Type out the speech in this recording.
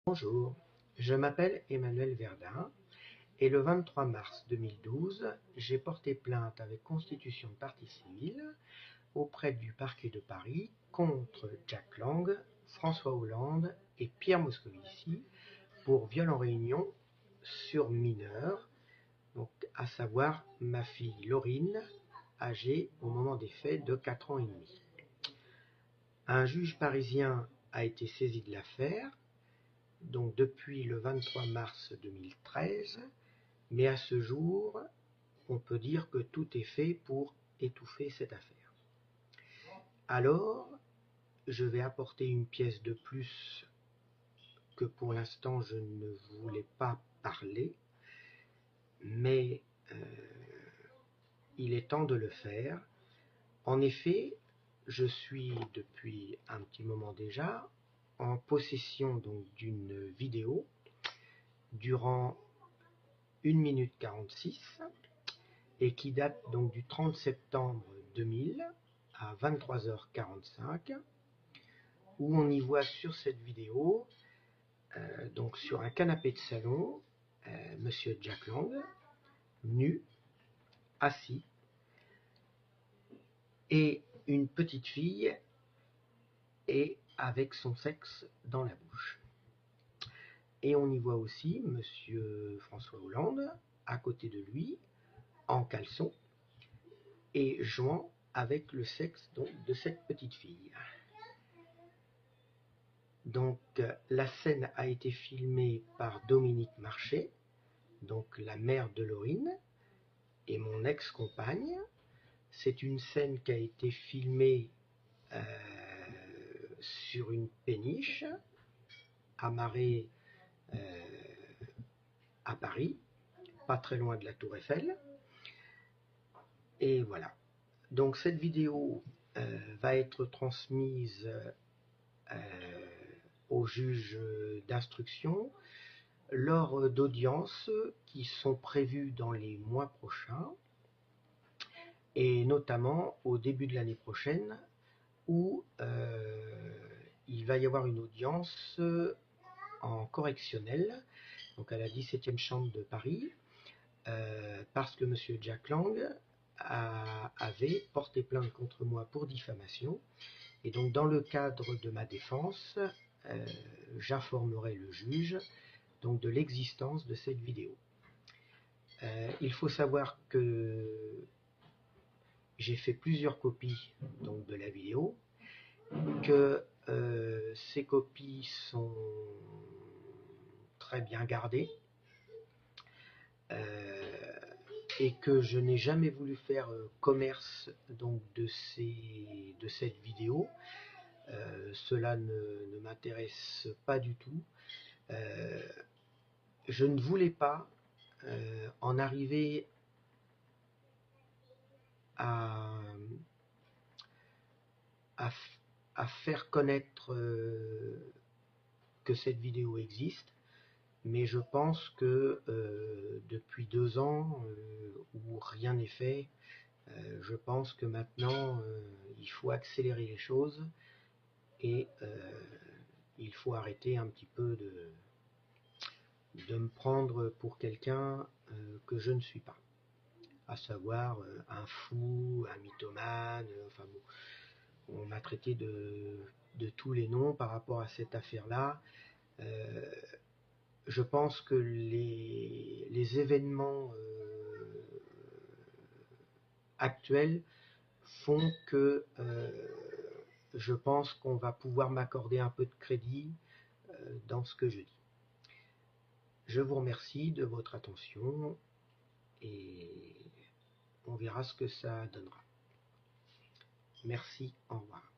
Bonjour, je m'appelle Emmanuel Verdun et le 23 mars 2012, j'ai porté plainte avec constitution de partie civile auprès du parquet de Paris contre Jack Lang, François Hollande et Pierre Moscovici pour viol en réunion sur mineur, donc à savoir ma fille Laurine, âgée au moment des faits de 4 ans et demi. Un juge parisien a été saisi de l'affaire, donc depuis le 23 mars 2013, mais à ce jour, on peut dire que tout est fait pour étouffer cette affaire. Alors, je vais apporter une pièce de plus que pour l'instant je ne voulais pas parler, mais il est temps de le faire. En effet, je suis depuis un petit moment déjà en possession donc d'une vidéo durant 1 minute 46 et qui date donc du 30 septembre 2000 à 23h45, où on y voit sur cette vidéo, donc sur un canapé de salon, Monsieur Jack Lang, nu, assis, et une petite fille, et avec son sexe dans la bouche. Et on y voit aussi Monsieur François Hollande, à côté de lui, en caleçon, et jouant avec le sexe donc, de cette petite fille. Donc la scène a été filmée par Dominique Marchais, donc la mère de Laurine, et mon ex-compagne. C'est une scène qui a été filmée sur une péniche, amarrée à Paris, pas très loin de la Tour Eiffel. Et voilà. Donc cette vidéo va être transmise au juge d'instruction lors d'audiences qui sont prévues dans les mois prochains, et notamment au début de l'année prochaine, où il va y avoir une audience en correctionnel, donc à la 17e chambre de Paris, parce que M. Jack Lang avait porté plainte contre moi pour diffamation, et donc dans le cadre de ma défense, j'informerai le juge donc de l'existence de cette vidéo. Il faut savoir que j'ai fait plusieurs copies donc, de la vidéo, que ces copies sont très bien gardées, et que je n'ai jamais voulu faire commerce donc, de cette vidéo. Cela ne m'intéresse pas du tout. Je ne voulais pas en arriver à faire connaître que cette vidéo existe, mais je pense que depuis 2 ans où rien n'est fait, je pense que maintenant il faut accélérer les choses, et il faut arrêter un petit peu de me prendre pour quelqu'un que je ne suis pas, à savoir un fou, un mythomane, enfin bon, on m'a traité de tous les noms par rapport à cette affaire-là. Je pense que les événements actuels font que je pense qu'on va pouvoir m'accorder un peu de crédit dans ce que je dis. Je vous remercie de votre attention et on verra ce que ça donnera. Merci, au revoir.